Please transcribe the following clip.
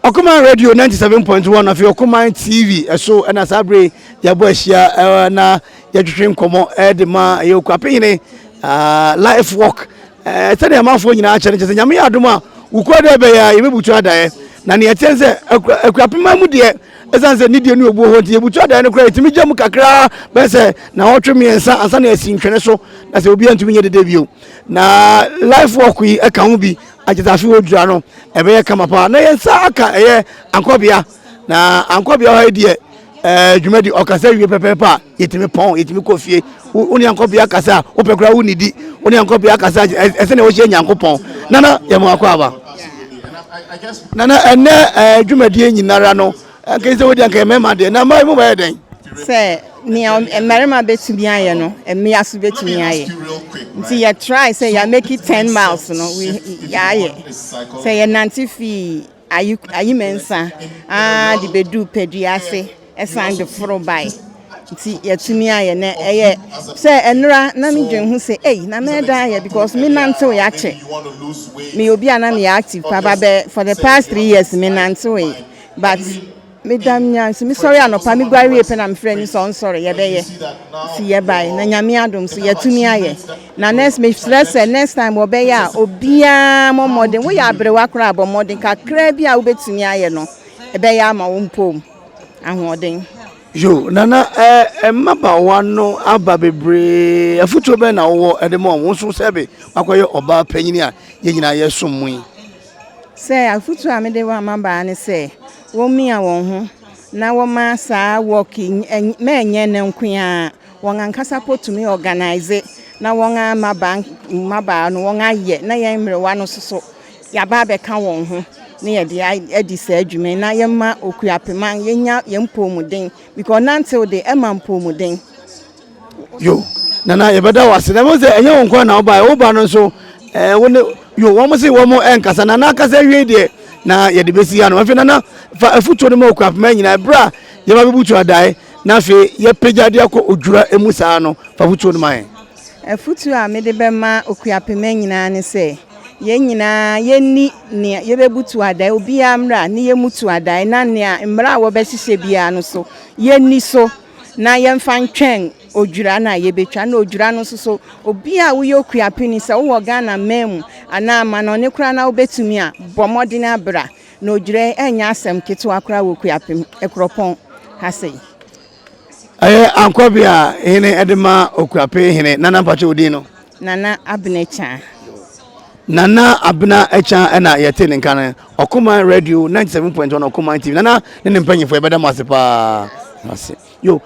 Okuman Radio 97.1 of Okuman TV so and as Aburi Yabuashia na yatwetwe nkomo edema yokwapene life work tell them afọ nyina challenge se nyame adoma ukwade be ya yebutu adae na ne yetense akwapema mu de esanse ni de ne obu ho de yebutu adae ne kra etimi gem kakra be se na hotwe miensa ansa na asintwene so na se obi antumi nye de bio na life work yi aka ho bi agitafi odura no ebe ye kama pa na yensa aka eye ankobia na ankobia ho de dwumadi okasa wie pepepa yetimi pon yetimi kofie oni ankobia kasa opekura wo nidi oni ankobia kasa ese na wo hye nyankopon nana yemo akwa nana ene dwumadi nyinara no nke se wodi anka mema de na mai mo ba den se ni emerema betumi aye no emiaso betumi aye nti ya try say ya make it 10 miles no we ya aye say ya nanti fi ayi mensa di bedu pediase esan de foro bai nti yatumi aye na eye say enra na mi dwen hu say na me da aye because me nanto ya che me obi ana me active papa for the past 3 years me nanto but Madam Nyansi, me sorry anopa me gwa wie pe na me friend so sorry ye be ye si ye bai na nyame adom so ye tumi aye na next me stress next time wo be ya obia mo modern wo ya abre wakra abo modern kakra bia wo betumi aye no e be ya ma wo mpom ahoden yo nana maba wano aba bebre afuto be na wo ede mo wo so sebe akoye oba panyini a ye nyina ye sommu say afuto amede wa maba ne say wo mi a won ho na wo ma sa working me enye ne nkwia won ankasa potumi organize na won ama bank maba no won aye na ye mrewa no soso ya ba be ka won ho na ye de edi sa adwume na ye ma okuapema ye nya ye mpomuden because until the emampomuden yo nana ye beda wase na mo se enye won kwa na wo ba no so wo yo wo mo se wo mo enkasa na na kasa wie de na ye de besi ya no afi na afuto no makwap ma nyina bra ye ba bebutu adae na afi ye pejade akọ odwura emu saa no fa futo no man afuto a me de be ma okuapema nyina ne se ye nyina ye ni ne ye bebutu adae obi amra ne ye mutu adae na ne mra wo be hihye bia no so ye ni so na ye mfa ntwen odwura na ye betwa na odwura no so obi a wo ye okuapeni se wo Ghana mem ana ama no ne kura na wo betumi a bomodi na bra na odwura enya asem keto akura wo kuapem ekropon hasei ankobia hene edema okuape hene nana mpache odi no nana abnecha nana abna echa na yete ne nkan Okuman Radio 97.1 Okuman TV nana ne mpanyefo ebeda masepa ase yo